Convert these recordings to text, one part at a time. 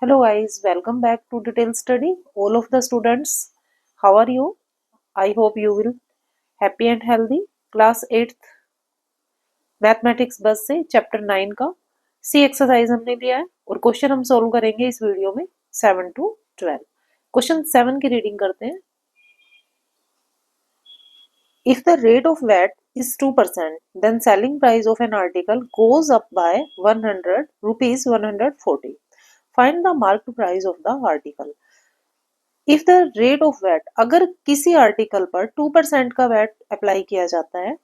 Hello guys, welcome back to Detailed Study. All of the students, how are you? I hope you will happy and healthy. Class 8th mathematics बस से chapter 9 का सी exercise हमने लिया है और question हम solve करेंगे इस वीडियो में 7 to 12. क्वेश्चन 7 की रीडिंग करते हैं. If the rate of VAT is 2%, then selling price of an article goes up by 100 rupees 140. Find the marked price of the article. If the rate of VAT, अगर किसी article पर 2% का VAT apply किया जाता है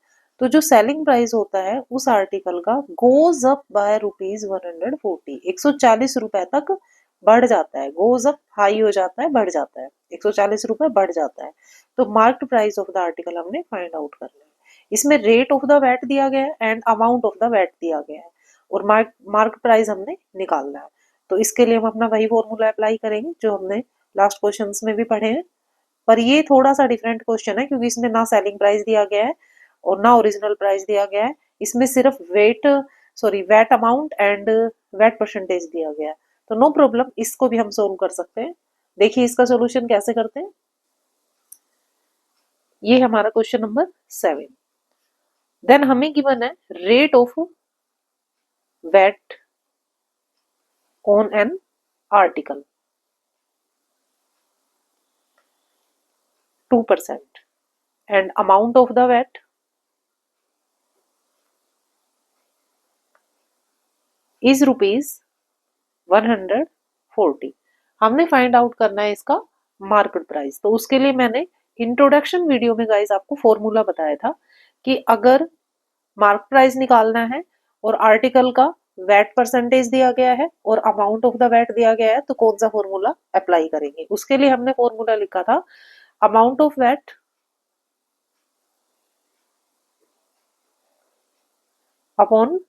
तो जो selling price होता है उस आर्टिकल का गोज अप बाय रुपीज 140, 140 रुपए तक बढ़ जाता है. गोज अप हाई हो जाता है, बढ़ जाता है, 140 रुपए बढ़ जाता है. तो marked price of the article हमने फाइंड आउट करना है. इसमें रेट ऑफ द वैट दिया गया है and amount of the VAT दिया गया है और मार्क्ड प्राइस हमने निकालना है. तो इसके लिए हम अपना वही फॉर्मूला अप्लाई करेंगे जो हमने लास्ट क्वेश्चंस में भी पढ़े हैं, पर ये थोड़ा सा डिफरेंट क्वेश्चन है क्योंकि इसमें ना सेलिंग प्राइस दिया गया है और ना ओरिजिनल प्राइस दिया गया है. इसमें सिर्फ VAT amount and VAT percentage दिया गया है. तो नो प्रॉब्लम, इसको भी हम सोल्व कर सकते हैं. देखिए इसका सोल्यूशन कैसे करते हैं. ये हमारा क्वेश्चन नंबर 7. देन हमें गिवन है rate of VAT on an article 2% and amount of the VAT is rupees 140. हमने फाइंड आउट करना है इसका मार्केट प्राइस. तो उसके लिए मैंने इंट्रोडक्शन वीडियो में गाइस आपको फॉर्मूला बताया था कि अगर मार्क प्राइस निकालना है और आर्टिकल का वैट परसेंटेज दिया गया है और अमाउंट ऑफ द वैट दिया गया है तो कौन सा फॉर्मूला अप्लाई करेंगे. उसके लिए हमने फॉर्मूला लिखा था amount of VAT upon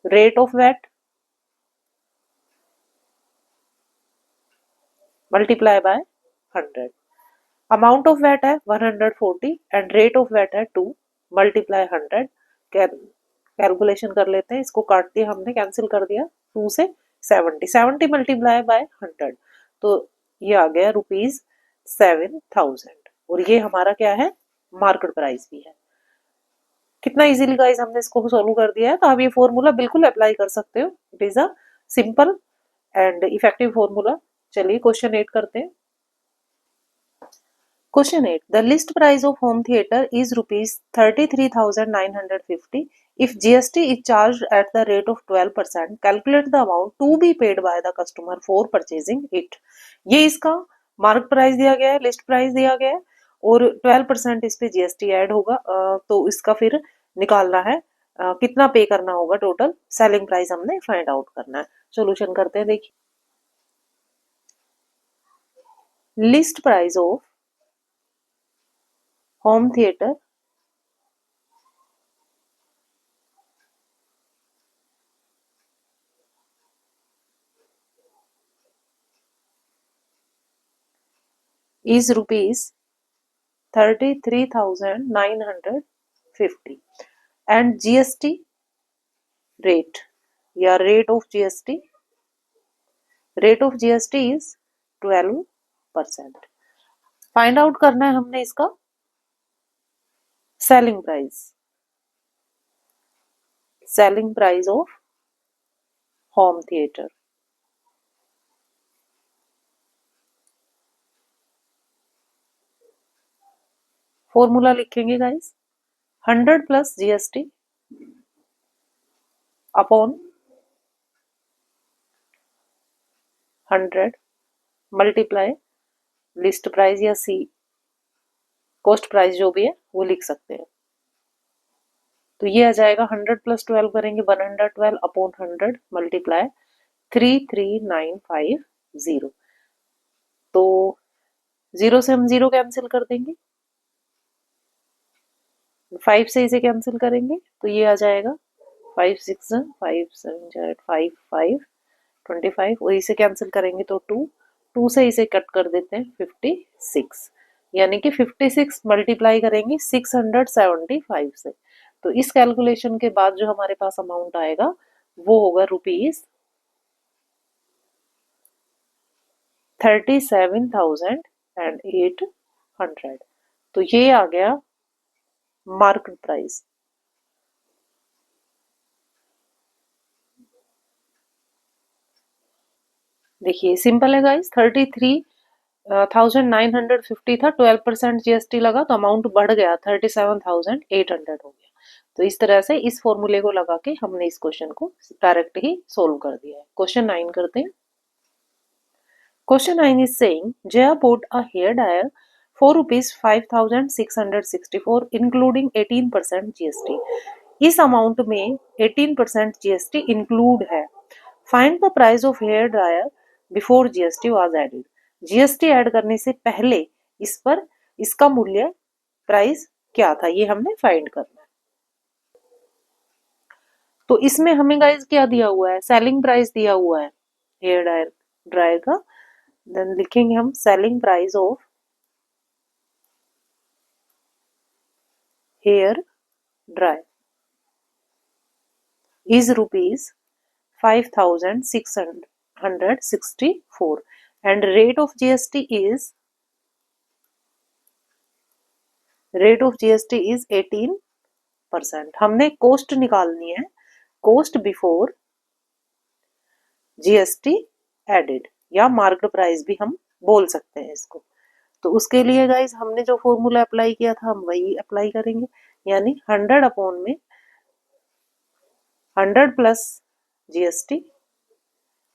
rate of VAT multiply by 100. Amount of VAT है 140 एंड रेट ऑफ वैट है 2 मल्टीप्लाई 100. कैलकुलेशन कर लेते हैं. इसको काट दिया हमने, कैंसिल कर दिया. 2 से 70 मल्टीप्लाई बाय 100 तो ये आ गया रुपीज 7000 और ये हमारा क्या है, मार्केट प्राइस भी है. कितना इजीली गाइस हमने इसको सॉल्व कर दिया है. तो आप ये फॉर्मूला बिल्कुल अप्लाई कर सकते हो. It is a simple and effective formula. चलिए क्वेश्चन 8 करते हैं. Question 8. The list price of home theater is rupees 33,950. If GST is charged at the rate of 12%, calculate the amount to be paid by the customer for purchasing it. ये इसका mark price दिया गया है, list price दिया गया है और 12% इस पे जीएसटी ऐड होगा. तो इसका फिर निकालना है कितना पे करना होगा. टोटल सेलिंग प्राइस हमने फाइंड आउट करना है. सोल्यूशन करते हैं. देखिए list price of home theatre is rupees 33,950 and GST rate या rate of GST is 12%. Find out करना है हमने इसका selling price of home theatre. Formula लिखेंगे गाइस 100 प्लस GST upon 100 multiply list price या सी कॉस्ट प्राइस जो भी है वो लिख सकते हैं. तो ये आ जाएगा 100 प्लस 12 करेंगे 112 अपॉन 100 मल्टीप्लाई 33950. तो 0 से हम 0 कैंसिल कर देंगे, 5 से इसे कैंसिल करेंगे तो ये आ जाएगा 5 6 5 7 5 5 25 और इसे कैंसिल करेंगे तो 2 से इसे कट कर देते हैं 56, यानी कि 56 मल्टीप्लाई करेंगे 675 से. तो इस कैलकुलेशन के बाद जो हमारे पास अमाउंट आएगा वो होगा रुपीज 37,800। तो ये आ गया मार्केट प्राइस। देखिए सिंपल है गाइस, 33,950 था, 12% जीएसटी लगा तो अमाउंट बढ़ गया 37,800 हो गया। तो इस तरह से इस फॉर्मूले को लगा के हमने इस क्वेश्चन को डायरेक्ट ही सोल्व कर दिया है। क्वेश्चन 9 करते हैं। Question 9 is saying Jaya bought a hair dryer for rupees 5,664 including 18% GST। इस अमाउंट में 18% GST इंक्लूड है। Find the price of hair dryer before GST was added. GST add करने से पहले इस पर इसका मूल्य प्राइस क्या था, ये हमने फाइंड करना है। तो इसमें हमें गाइस क्या दिया हुआ है, सेलिंग प्राइस दिया हुआ है हेयर ड्रायर का। देन लिखेंगे हम selling price of hair dryer is rupees 5,664 and rate of GST is 18%। हमने कॉस्ट निकालनी है, कॉस्ट बिफोर जीएसटी एडेड या मार्केट प्राइस भी हम बोल सकते हैं इसको। तो उसके लिए गाइज हमने जो फॉर्मूला अप्लाई किया था हम वही अप्लाई करेंगे, यानी 100 अपॉन में 100 प्लस जीएसटी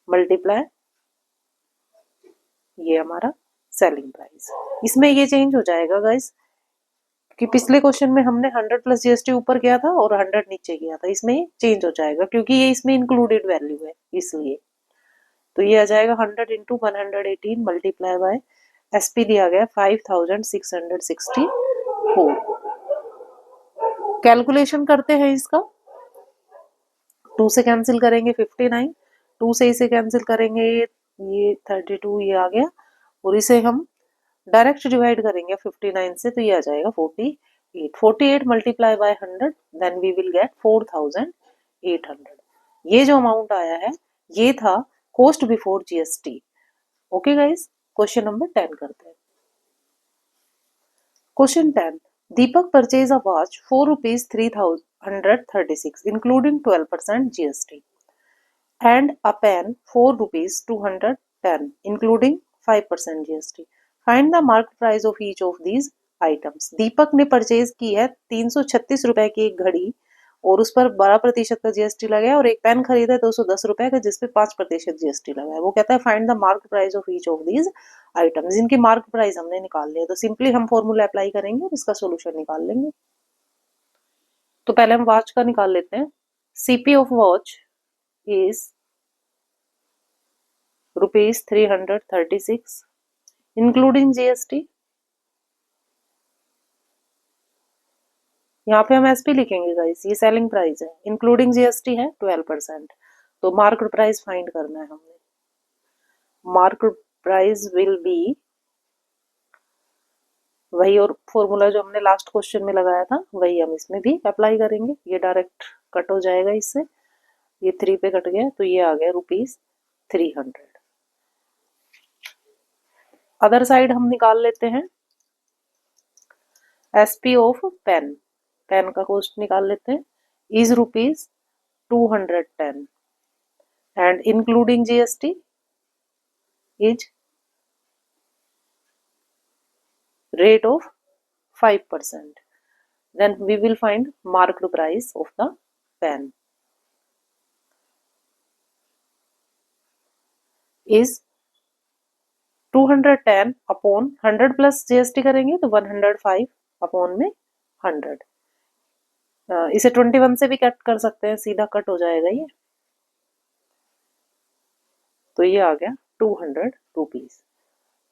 मल्टीप्लाई ये हमारा सेलिंग प्राइस। इसमें ये चेंज हो जाएगा गाइज कि पिछले क्वेश्चन में हमने 100 प्लस जीएसटी ऊपर किया था और 100 नीचे किया था, इसमें चेंज हो जाएगा क्योंकि ये इसमें इंक्लूडेड वैल्यू है इसलिए। तो ये आ जाएगा 100 इंटू 118 मल्टीप्लाई बाय एसपी दिया गया 5,664। कैलकुलेशन करते हैं इसका। 2 से कैंसिल करेंगे 59, 2 से इसे कैंसिल करेंगे ये 32 ये आ गया, और इसे हम डायरेक्ट डिवाइड करेंगे 59 से तो ये आ जाएगा 48। 48 multiply by 100 then we will get 4,800। ये जो अमाउंट आया है ये था cost before GST. Okay guys, question number 10 करते हैं। Question 10, Deepak purchase a watch for rupees 3,136 including 12% GST and a pen for rupees 210 including 5% GST. Find the market price of each of these items। दीपक ने purchase की है 336 रुपए की एक घड़ी और उस पर 12% का जीएसटी लगा है, और एक पेन खरीदा है 210 रुपए का जिसपे 5% जीएसटी लगा है। वो कहता है find the market price of each of these items. इनकी मार्केट प्राइस हमने निकाल लिया, तो सिंपली हम फॉर्मूला अप्लाई करेंगे और इसका सोल्यूशन निकाल लेंगे। तो पहले हम वॉच का निकाल लेते हैं। CP of watch is rupees 336 including GST. यहाँ पे हम एसपी लिखेंगे गाइस, ये सेलिंग प्राइस है, इंक्लूडिंग जीएसटी है 12%। तो मार्केट प्राइस फाइंड करना है हमने। मार्केट प्राइस विल बी वही, और फॉर्मूला जो हमने लास्ट क्वेश्चन में लगाया था वही हम इसमें भी अप्लाई करेंगे। ये डायरेक्ट कट हो जाएगा इससे, ये 3 पे कट गया तो ये आ गया रुपीज 300। अदर साइड हम निकाल लेते हैं एसपी ऑफ पेन। पेन का कॉस्ट निकाल लेते हैं, is rupees 210 and including GST is rate of 5%. Then we will find market price of the pen is 210 upon 100 plus GST करेंगे तो 105 अपॉन में 100। इसे 21 से भी कट कर सकते हैं, सीधा कट हो जाएगा ये। तो ये आ गया 200 रुपीज।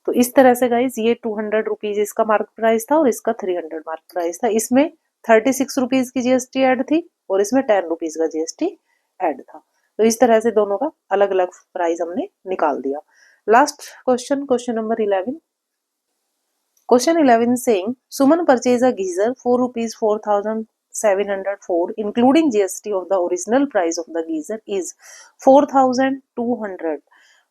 तो इस तरह से गाइज ये 200 रुपीज इसका मार्केट प्राइस था और इसका 300 मार्केट प्राइस था। इसमें 36 रुपीज की जीएसटी ऐड थी और इसमें 10 रुपीज का जीएसटी ऐड था। तो इस तरह से दोनों का अलग अलग प्राइस हमने निकाल दिया। Last question, question number 11। Question 11 saying Suman purchase a geyser for rupees 4,704 including GST of the original price of the geyser is 4,200.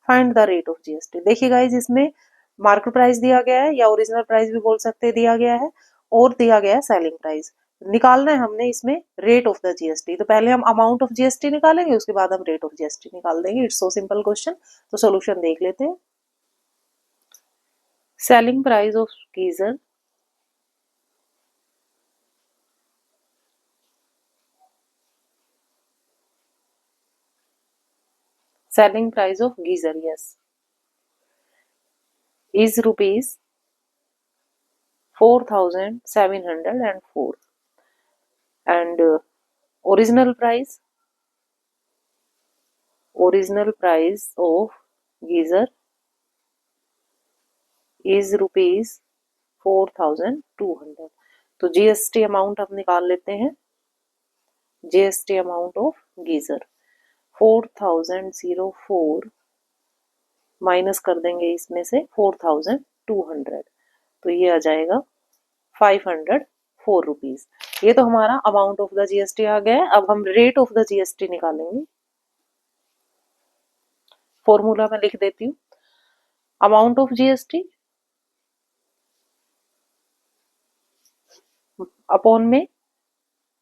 Find the rate of GST. देखिए गाइज, इसमें मार्केट प्राइस दिया गया है या original price भी बोल सकते हैं, दिया गया है, और दिया गया है सेलिंग प्राइस। निकालना है हमने इसमें रेट ऑफ द जीएसटी। तो पहले हम अमाउंट ऑफ जीएसटी निकालेंगे, उसके बाद हम रेट ऑफ जीएसटी निकाल देंगे। It's so simple question. तो सॉल्यूशन देख लेते हैं। Selling price of geyser selling price of geyser, yes, is rupees 4,704 and original price of geyser is rupees 4,200। तो जीएसटी अमाउंट हम निकाल लेते हैं। GST amount of geyser 4,004 minus कर देंगे इसमें से 4,200, तो ये आ जाएगा 504 रुपीज। ये तो हमारा अमाउंट ऑफ द जीएसटी आ गया है। अब हम रेट ऑफ द जीएसटी निकालेंगे। फॉर्मूला में लिख देती हूँ। अमाउंट ऑफ जीएसटी अपॉन में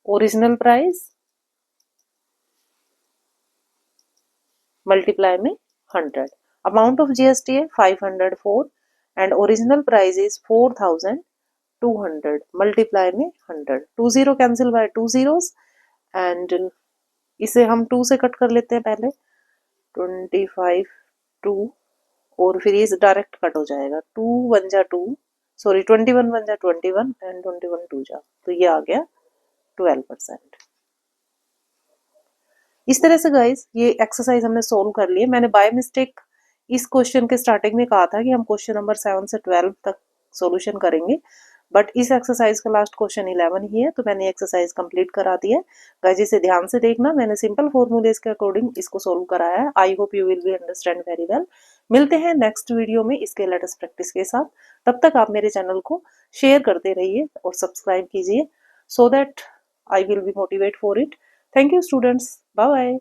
ओरिजिनल प्राइस मल्टीप्लाई में 100। अमाउंट ऑफ जीएसटी है 504 and original price is 4,200 multiply में 100। 20 कैंसिल बाय 2 zeros एंड इसे हम 2 से कट कर लेते हैं पहले। 25 2 और फिर ये डायरेक्ट कट हो जाएगा। 2 1 जा 2, सॉरी 21 1 जा 21 एंड 21 2 जा, तो ये आ गया 12%। इस तरह से गाइस ये एक्सरसाइज हमने सोल्व कर लिए। मैंने बाय मिस्टेक इस क्वेश्चन के स्टार्टिंग में कहा था कि हम क्वेश्चन नंबर 7 से 12 तक सॉल्यूशन करेंगे, बट इस एक्सरसाइज का लास्ट क्वेश्चन 11 ही है, तो मैंने एक्सरसाइज कंप्लीट करा दी है। गाइस इसे ध्यान से देखना, मैंने सिंपल फॉर्मूलेस के अकॉर्डिंग इसको सोल्व कराया है। I hope you will be understand very well. मिलते हैं नेक्स्ट वीडियो में इसके लेटेस्ट प्रैक्टिस के साथ। तब तक आप मेरे चैनल को शेयर करते रहिए और सब्सक्राइब कीजिए, so that I will be motivate for it. Thank you students, bye bye.